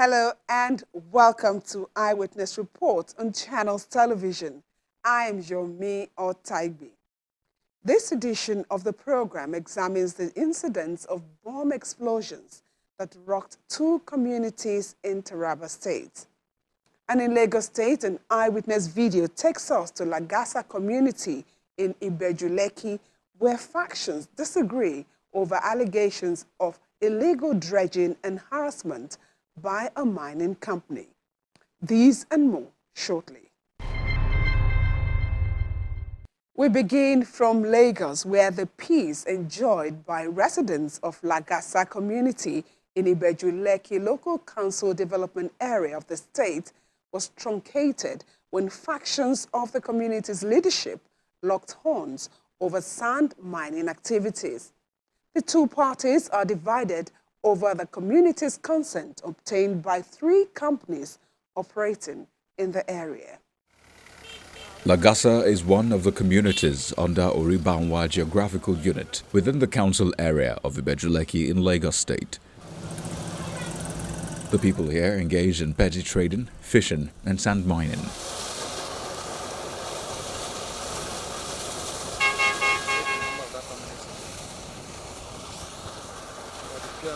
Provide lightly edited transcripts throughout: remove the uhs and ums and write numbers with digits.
Hello and welcome to Eyewitness Report on Channels Television. I am Yomi Otaigbe. This edition of the program examines the incidents of bomb explosions that rocked two communities in Taraba State. And in Lagos State, an eyewitness video takes us to Lagasa community in Ibejuleki, where factions disagree over allegations of illegal dredging and harassment by a mining company. These and more shortly. We begin from Lagos, where the peace enjoyed by residents of Lagasa community in Ibejuleki local council development area of the state was truncated when factions of the community's leadership locked horns over sand mining activities. The two parties are divided over the community's consent obtained by three companies operating in the area. Lagasa is one of the communities under Oribanwa geographical unit within the council area of Ibejuleki in Lagos State. The people here engage in petty trading, fishing and sand mining.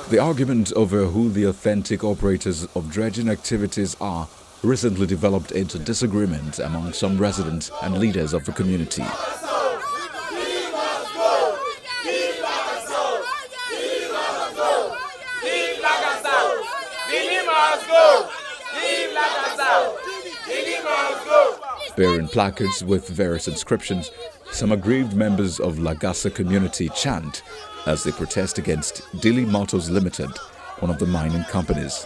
The argument over who the authentic operators of dredging activities are recently developed into disagreement among some residents and leaders of the community. Bearing placards with various inscriptions, some aggrieved members of Lagasa community chant as they protest against Dili Motors Limited, one of the mining companies.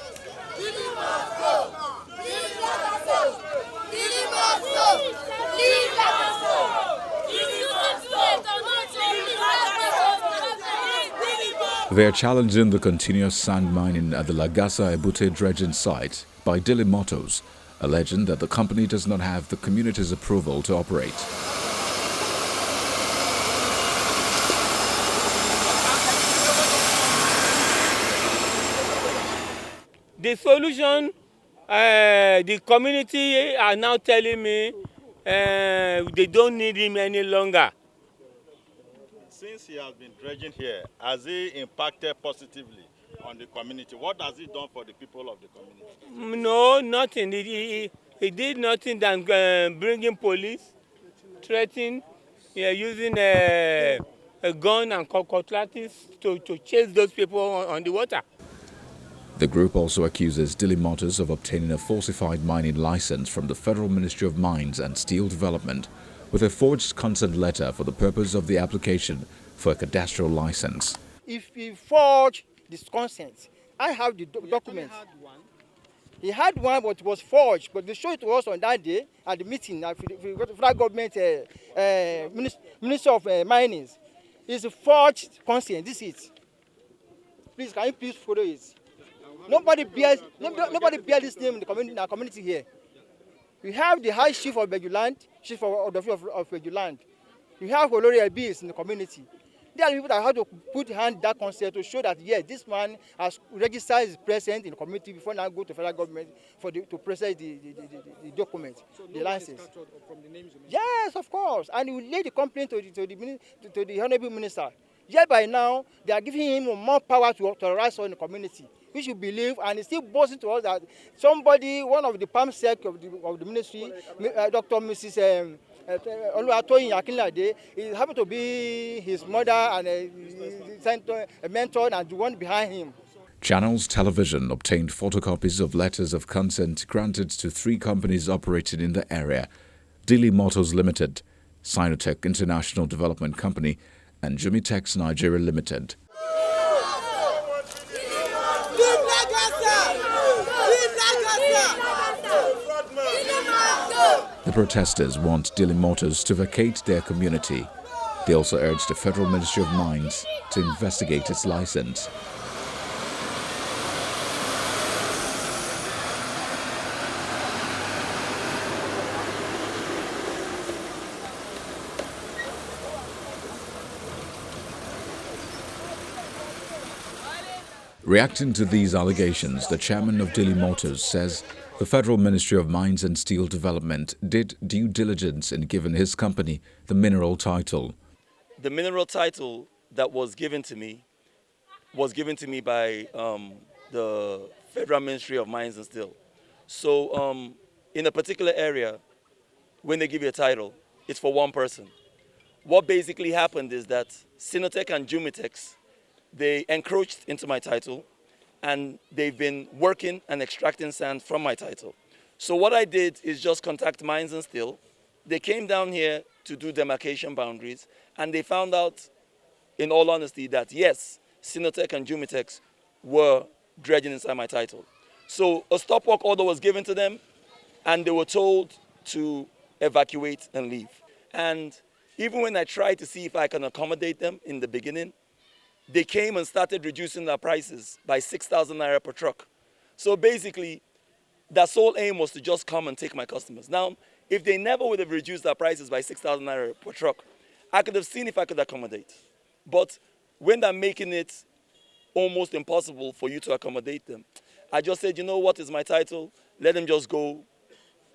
They are challenging the continuous sand mining at the Lagasa Ebute dredging site by Dili Motors, alleging that the company does not have the community's approval to operate. The solution, the community are now telling me they don't need him any longer. Since he has been dredging here, has he impacted positively on the community? What has he done for the people of the community? No, nothing. He did nothing than bringing police, threatening, using a gun and cutlasses to chase those people on the water. The group also accuses Dili Motors of obtaining a falsified mining license from the Federal Ministry of Mines and Steel Development with a forged consent letter for the purpose of the application for a cadastral license. If he forged this consent, I have the document. He had one, but it was forged. But they showed it to us on that day at the meeting at the federal government Minister of Mining. It's a forged consent. This is it. Please, can you please follow it? Nobody bears this name in our community here. We have the High Chief of Bejuland, Chief of Bejuland. We have Olori Elbis in the community. There are people that have to put hand that consent to show that yes, this man has registered his presence in the community before now go to federal government to process the document, so the license. From the names you mentioned? Yes, of course. And we laid the complaint to the Honorable Minister. Yet by now, they are giving him more power to terrorize in the community. We should believe, and it's still boasting to us that somebody, one of the palm sec of the ministry, Dr. Mrs. Oluwatoyin Akinlade, is happen to be his mother and a mentor and the one behind him. Channels Television obtained photocopies of letters of consent granted to three companies operating in the area: Dili Motors Limited, Sinotech International Development Company, and Jumitex Nigeria Limited. The protesters want Dili Motors to vacate their community. They also urged the Federal Ministry of Mines to investigate its license. Reacting to these allegations, the chairman of Delhi Motors says the Federal Ministry of Mines and Steel Development did due diligence in giving his company the mineral title. The mineral title that was given to me by the Federal Ministry of Mines and Steel. So in a particular area, when they give you a title, it's for one person. What basically happened is that Sinotech and Jumitex, they encroached into my title, and they've been working and extracting sand from my title. So what I did is just contact Mines and Steel. They came down here to do demarcation boundaries, and they found out, in all honesty, that yes, Sinotech and Jumitex were dredging inside my title. So a stop work order was given to them, and they were told to evacuate and leave. And even when I tried to see if I can accommodate them in the beginning, they came and started reducing their prices by 6,000 naira per truck. So basically, their sole aim was to just come and take my customers. Now, if they never would have reduced their prices by 6,000 naira per truck, I could have seen if I could accommodate. But when they're making it almost impossible for you to accommodate them, I just said, you know what is my title? Let them just go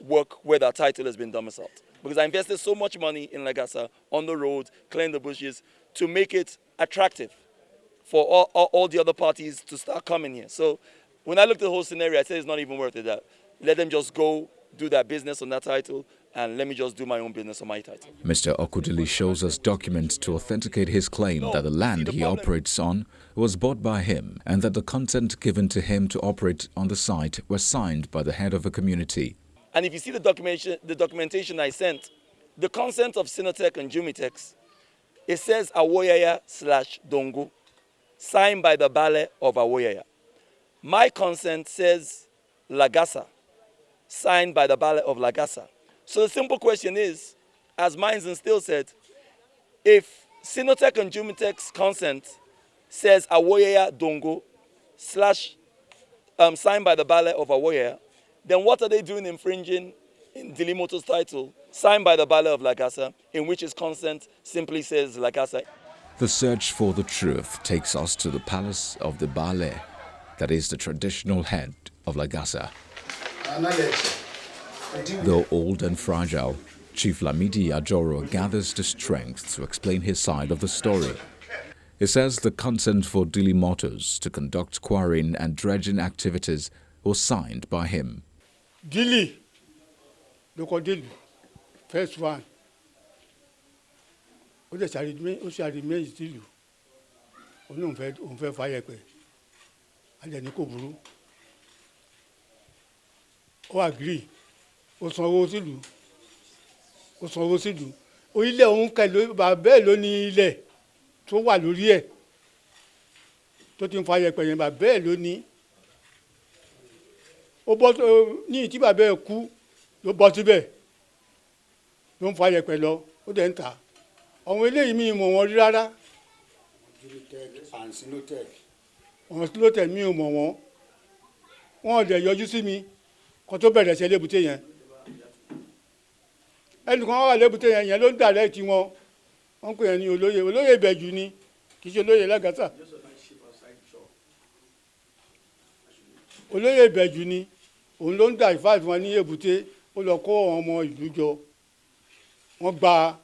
work where their title has been domiciled. Because I invested so much money in Lagasa, on the road, clearing the bushes, to make it attractive for all the other parties to start coming here. So when I looked at the whole scenario, I said it's not even worth it. That let them just go do their business on that title, and let me just do my own business on my title. Mr. Okudili shows us documents to authenticate his claim that the land he operates on was bought by him and that the consent given to him to operate on the site was signed by the head of a community. And if you see the documentation I sent, the consent of Sinotech and Jumitex, it says Awoyaya/Dongo, signed by the Bale of Awoyaya. My consent says Lagasa, signed by the Bale of Lagasa. So the simple question is, as Mines and Steel said, if Sinotech and Jumitex consent says Awoyaya Dongo / signed by the Bale of Awoyaya, then what are they doing infringing in Delhi Motors' title, signed by the Bale of Lagasa, in which his consent simply says Lagasa? The search for the truth takes us to the palace of the Bale, that is the traditional head of Lagasa. Though old and fragile, Chief Lamidi Ajoro gathers the strength to explain his side of the story. He says the consent for Delhi Motors to conduct quarrying and dredging activities was signed by him. Delhi, local Delhi, first one. Ó ṣàrìmẹ́ ìtìlú òun fẹ́ fàyẹ̀pẹ̀ àjẹ̀ní kò burú ó agree ó sanwó sílùú orílẹ̀ òun kẹlẹ́ bàbá ẹ̀ ló ní ilẹ̀ tó wà lórí ẹ̀ tó ti ń fàyẹ̀pẹ̀ yẹn bàbá ẹ̀ ló ní ó bọ́ ní ìtí bàbá ẹ̀ kú ló bọ́ síbẹ̀ ló ń fàyẹ̀pẹ̀ lọ ó dẹ̀ ń tà àwọn eléyìí mi mọ̀ wọ́n rí rárá. àwọn Sinotech mi ò mọ̀ wọ́n ò dẹ̀ yọjú sí mi kó tó bẹ̀rẹ̀ ṣe lébùté yẹn ẹnìkan wà lébùté yẹn ló ń dàrẹ́ tí wọ́n ń pè yẹn ní olóyè ìbẹ̀jù ni kì í ṣe olóyè Lagasa olóyè ìbẹ̀jù ni òun ló ń dà ìfáàfin wọn ní èbúté ó lọ kó àwọn ọmọ ìlú jọ wọ́n gba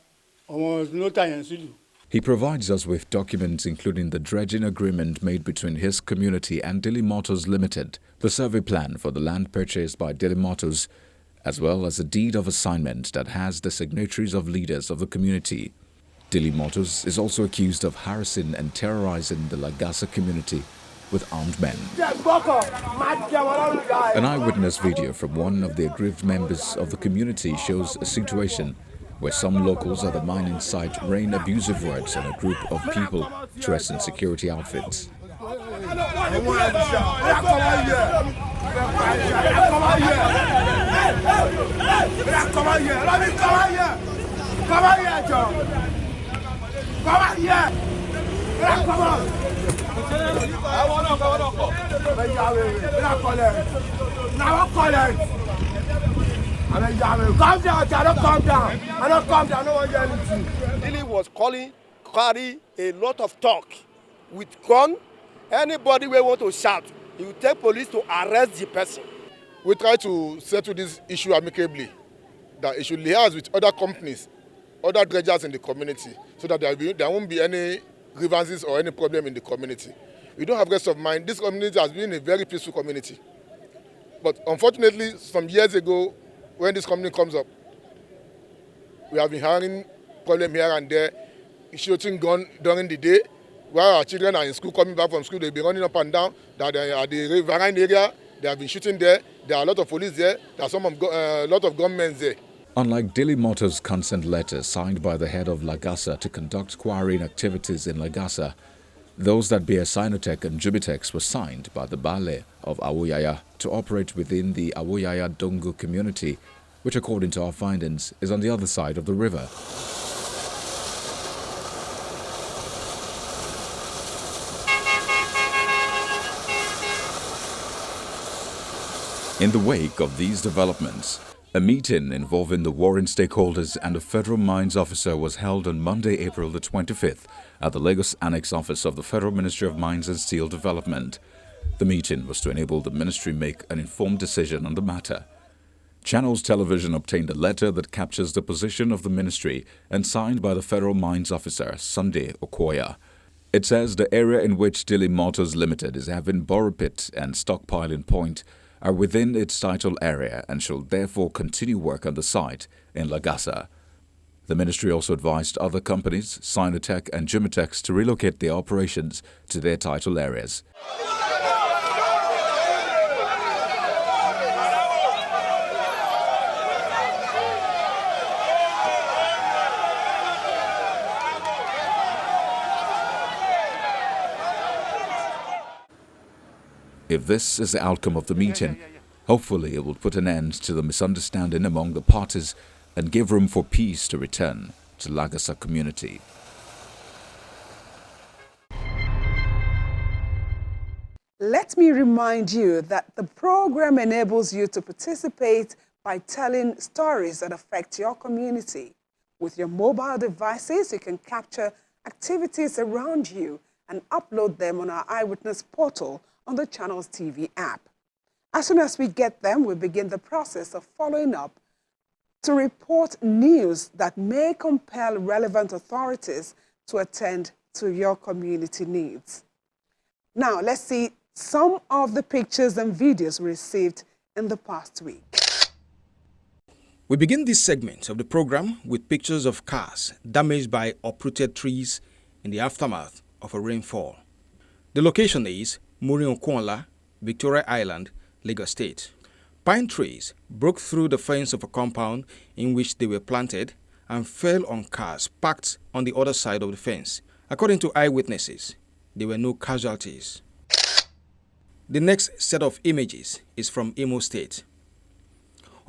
He provides us with documents including the dredging agreement made between his community and Delhi Motors Limited, the survey plan for the land purchased by Delhi Motors, as well as a deed of assignment that has the signatories of leaders of the community. Delhi Motors is also accused of harassing and terrorizing the Lagasa community with armed men. An eyewitness video from one of the aggrieved members of the community shows a situation where some locals at the mining site rain abusive words on a group of people dressed in security outfits. Calm down, calm down. I don't calm down, I don't want to hear anything. Delhi was carry a lot of talk with gun Anybody wey want to shout, he will take police to arrest the person. We try to settle this issue amicably, that it should liaise with other companies, other dredgers in the community, so that there won't be any grievances or any problem in the community. We don't have rest of mind. This community has been a very peaceful community. But unfortunately, some years ago, when this company comes up, we have been having problems here and there, shooting gun during the day. While our children are in school, coming back from school, they'll be running up and down. That at the riverine area, they have been shooting there. There are a lot of police there. There are a lot of gunmen there. Unlike Daily Motors' consent letter signed by the head of Lagasa to conduct quarrying activities in Lagasa, those that bear Sinotech and Jubitex were signed by the Bale of Awoyaya to operate within the Awoyaya Dongo community, which according to our findings is on the other side of the river. In the wake of these developments, a meeting involving the warring stakeholders and a federal mines officer was held on Monday, April the 25th at the Lagos Annex Office of the Federal Ministry of Mines and Steel Development. The meeting was to enable the ministry make an informed decision on the matter. Channels Television obtained a letter that captures the position of the ministry and signed by the federal mines officer, Sunday Okoya. It says the area in which Daily Motors Limited is having borrow pit and stockpiling point are within its title area and shall therefore continue work on the site in Lagasa. The ministry also advised other companies, Sinotech and Jumitex, to relocate their operations to their title areas. If this is the outcome of the meeting, hopefully it will put an end to the misunderstanding among the parties and give room for peace to return to Lagasa community. Let me remind you that the program enables you to participate by telling stories that affect your community. With your mobile devices, you can capture activities around you and upload them on our Eyewitness portal on the Channels TV app. As soon as we get them, we begin the process of following up to report news that may compel relevant authorities to attend to your community needs. Now, let's see some of the pictures and videos we received in the past week. We begin this segment of the program with pictures of cars damaged by uprooted trees in the aftermath of a rainfall. The location is Muri-Okwonla, Victoria Island, Lagos State. Pine trees broke through the fence of a compound in which they were planted and fell on cars parked on the other side of the fence. According to eyewitnesses, there were no casualties. The next set of images is from Imo State.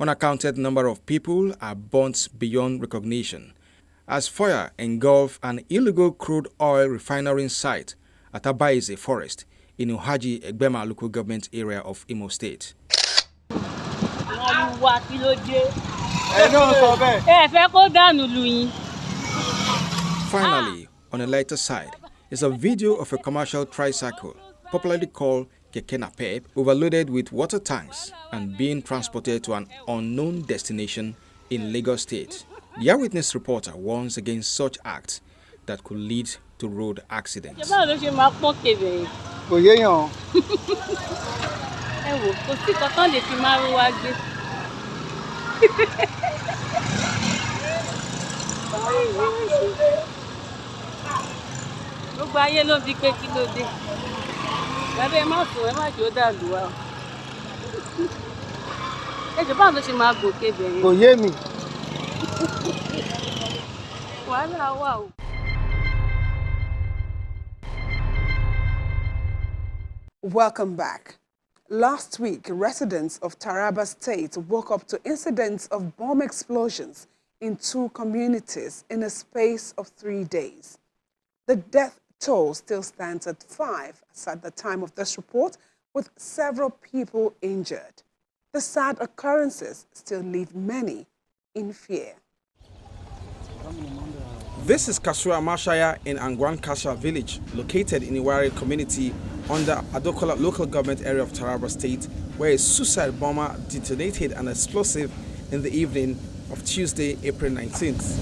Unaccounted number of people are burnt beyond recognition as fire engulfed an illegal crude oil refinery site at Abaize Forest in Uhaji Egbema local government area of Imo State. Finally, on a lighter side, is a video of a commercial tricycle, popularly called Keke Napep, overloaded with water tanks and being transported to an unknown destination in Lagos State. The Eyewitness reporter warns against such acts that could lead to road accidents. Welcome back. Last week, residents of Taraba State woke up to incidents of bomb explosions in 2 communities in a space of 3 days. The death toll still stands at 5 as at the time of this report, with several people injured. The sad occurrences still leave many in fear. This is Kasura Mashaya in Angwan Kasha village, located in Iwari community under Adokola local government area of Taraba state, where a suicide bomber detonated an explosive in the evening of Tuesday, April 19th.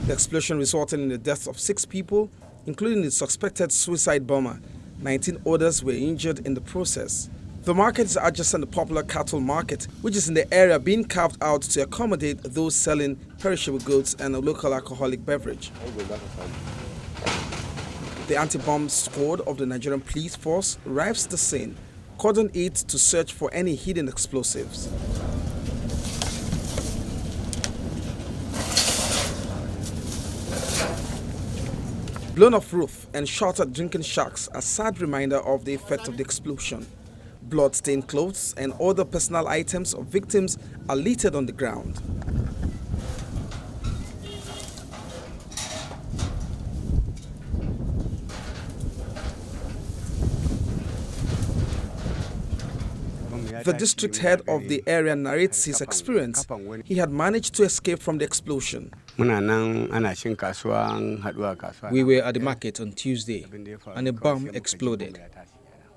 The explosion resulted in the death of 6 people, including the suspected suicide bomber. 19 others were injured in the process. The market is adjacent to the popular cattle market, which is in the area being carved out to accommodate those selling perishable goods and a local alcoholic beverage. The anti-bomb squad of the Nigerian police force arrives at the scene, cordon it to search for any hidden explosives. Blown-off roof and shattered drinking shacks are a sad reminder of the effect of the explosion. Blood-stained clothes and other personal items of victims are littered on the ground. The district head of the area narrates his experience. He had managed to escape from the explosion. We were at the market on Tuesday and a bomb exploded.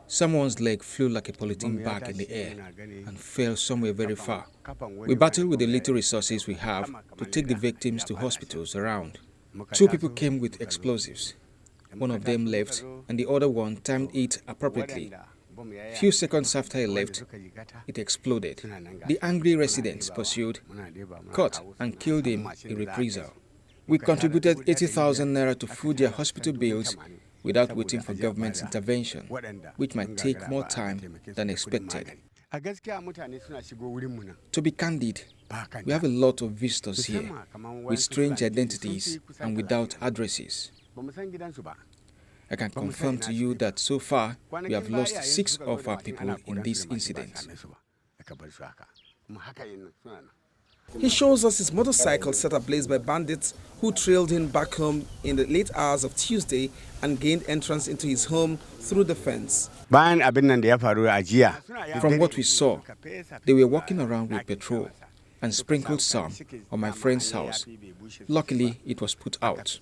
Someone's leg flew like a polythene bag in the air and fell somewhere very far. We battled with the little resources we have to take the victims to hospitals around. 2 people came with explosives. One of them left and the other one timed it appropriately. Few seconds after he left, it exploded. The angry residents pursued, caught and killed him in reprisal. We contributed 80,000 naira to food their hospital bills without waiting for government intervention, which might take more time than expected. To be candid, we have a lot of visitors here with strange identities and without addresses. I can confirm to you that so far we have lost 6 of our people in this incident. He shows us his motorcycle set ablaze by bandits who trailed him back home in the late hours of Tuesday and gained entrance into his home through the fence. From what we saw, they were walking around with petrol and sprinkled some on my friend's house. Luckily, it was put out.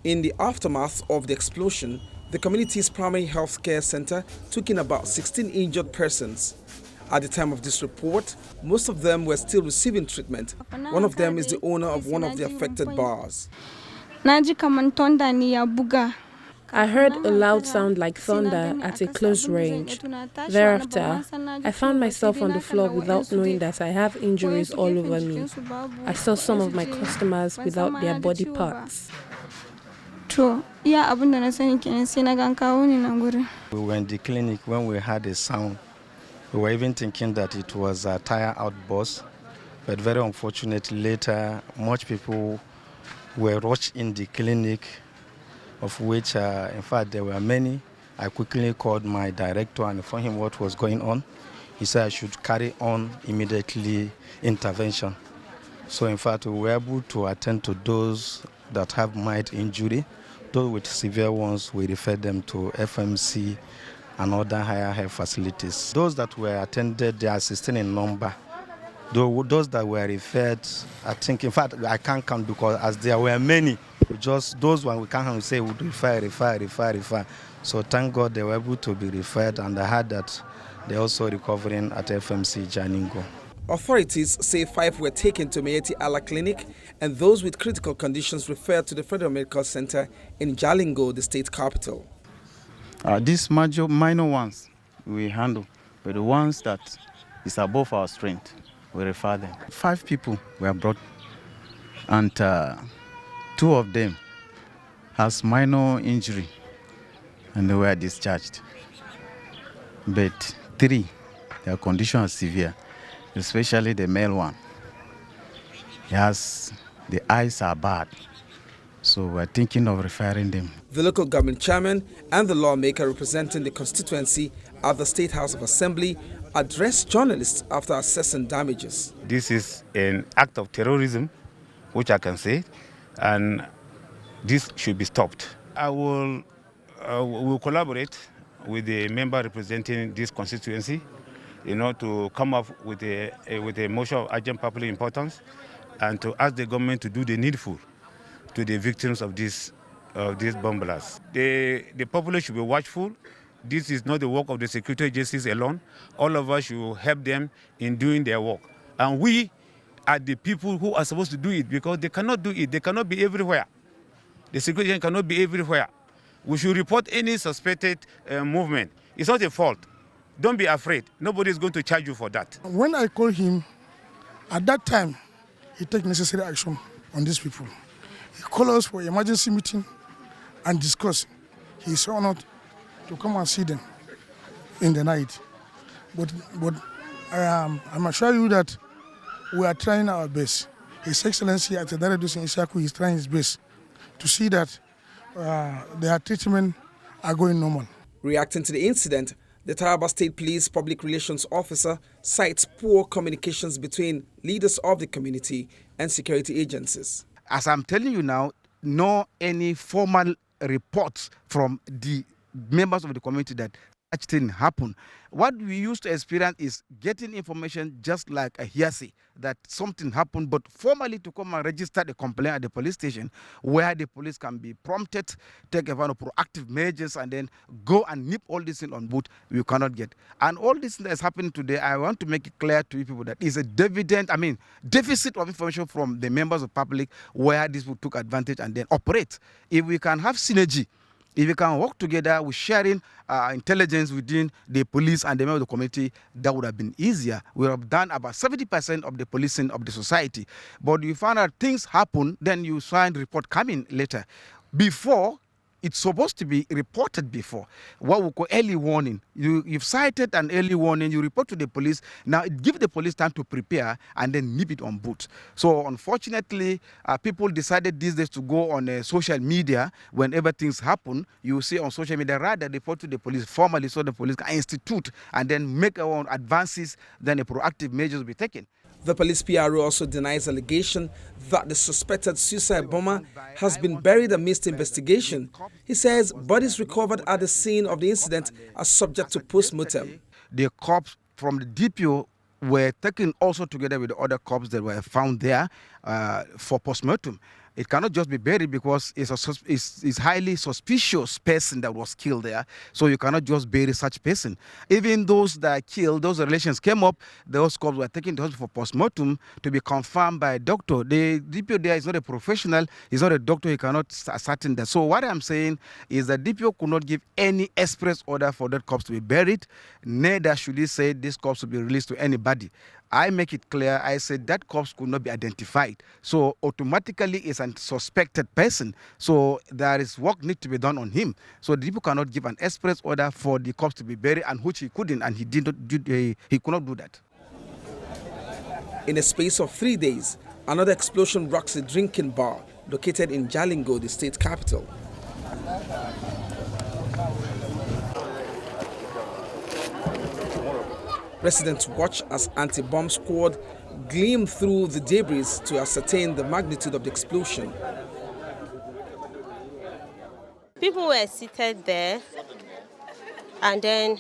In the aftermath of the explosion, the community's primary health care center took in about 16 injured persons. At the time of this report, most of them were still receiving treatment. One of them is the owner of one of the affected bars. I heard a loud sound like thunder at a close range. Thereafter, I found myself on the floor without knowing that I have injuries all over me. I saw some of my customers without their body parts. We were in the clinic when we heard a sound. We were even thinking that it was a tire outburst, but very unfortunately later, much people were rushed in the clinic, of which, in fact, there were many. I quickly called my director and informed him what was going on. He said I should carry on immediately intervention. So, in fact, we were able to attend to those that have mild injury. Those with severe ones, we referred them to FMC and other higher health facilities. Those that were attended, they are 16 in number. Those that were referred, I think, in fact, I can't count because as there were many, just those ones we can't say would refer. So thank God they were able to be referred, and I heard that they're also recovering at FMC Janingo. Authorities say 5 were taken to Mayeti Allah Clinic and those with critical conditions referred to the Federal Medical Center in Jalingo, the state capital. These minor ones we handle, but the ones that is above our strength, we refer them. 5 people were brought, and 2 of them has minor injury, and they were discharged. But 3, their condition is severe, especially the male one. The eyes are bad, so we're thinking of referring them. The local government chairman and the lawmaker representing the constituency at the State House of Assembly addressed journalists after assessing damages. This is an act of terrorism, which I can say, and this should be stopped. I will collaborate with the member representing this constituency, to come up with a motion of urgent public importance and to ask the government to do the needful to the victims of this bomb blast. The public should be watchful. This is not the work of the security agencies alone. All of us should help them in doing their work. And we are the people who are supposed to do it, because they cannot do it. They cannot be everywhere. The security agent cannot be everywhere. We should report any suspected movement. It's not a fault. Don't be afraid. Nobody is going to charge you for that. When I call him, at that time, he take necessary action on these people. He called us for emergency meeting and discuss. He is honored to come and see them in the night. But I'm assure you that we are trying our best. His Excellency Atedare Dusin Isaku is trying his best to see that their treatment are going normal. Reacting to the incident, the Taraba State Police Public Relations Officer cites poor communications between leaders of the community and security agencies. As I'm telling you now, no any formal reports from the members of the community that such thing happened. What we used to experience is getting information just like a hearsay that something happened, but formally to come and register the complaint at the police station where the police can be prompted, take a kind of proactive measures, and then go and nip all this in on boot, we cannot get. And all this that is happening today, I want to make it clear to you people that is a deficit of information from the members of public where this will took advantage and then operate. If we can have synergy, if we can work together with sharing intelligence within the police and the members of the community, that would have been easier. We would have done about 70% of the policing of the society. But you find out things happen, then you find report coming later. Before, it's supposed to be reported before. What we call early warning. You've cited an early warning, you report to the police. Now it gives the police time to prepare and then nip it on boot. So unfortunately, people decided these days to go on social media whenever things happen. You see on social media, rather report to the police formally so the police can institute and then make our own advances, then a proactive measures will be taken. The police PRO also denies allegation that the suspected suicide bomber has been buried amidst investigation. He says bodies recovered at the scene of the incident are subject to post-mortem. The corpse from the DPO were taken also together with the other corpses that were found there for post-mortem. It cannot just be buried because it's highly suspicious person that was killed there. So you cannot just bury such person. Even those that are killed, those relations came up, those corpses were taken to hospital for post-mortem to be confirmed by a doctor. The DPO there is not a professional, he's not a doctor, he cannot ascertain that. So what I'm saying is that DPO could not give any express order for that corpse to be buried, neither should he say this corpse will be released to anybody. I make it clear, I said that corpse could not be identified. So automatically it's a suspected person. So there is work need to be done on him. So the people cannot give an express order for the corpse to be buried, and which he couldn't, and he could not do that. In a space of 3 days, another explosion rocks a drinking bar located in Jalingo, the state capital. Residents watch as anti-bomb squad gleam through the debris to ascertain the magnitude of the explosion. People were seated there, and then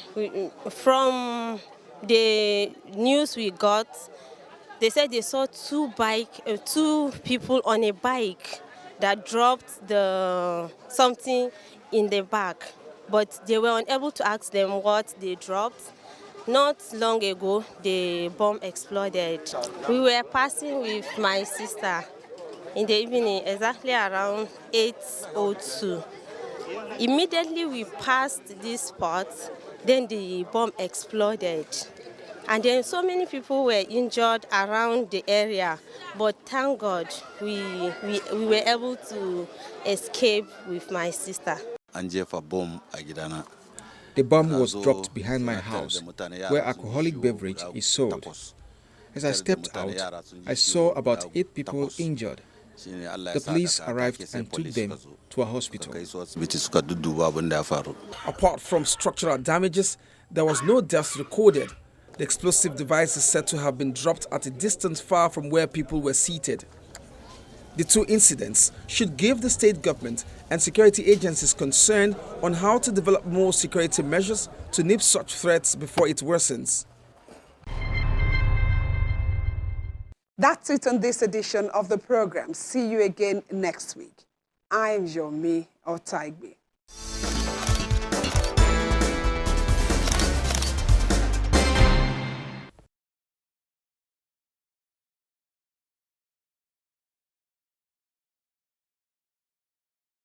from the news we got, they said they saw two people on a bike that dropped something in the back, but they were unable to ask them what they dropped. Not long ago, the bomb exploded. We were passing with my sister in the evening, exactly around 8:02. Immediately we passed this spot, then the bomb exploded. And then so many people were injured around the area, but thank God we were able to escape with my sister. The bomb was dropped behind my house, where alcoholic beverage is sold. As I stepped out, I saw about 8 people injured. The police arrived and took them to a hospital. Apart from structural damages, there was no death recorded. The explosive device is said to have been dropped at a distance far from where people were seated. The two incidents should give the state government and security agencies concerned on how to develop more security measures to nip such threats before it worsens. That's it on this edition of the program. See you again next week. I am Yomi Otaigbe.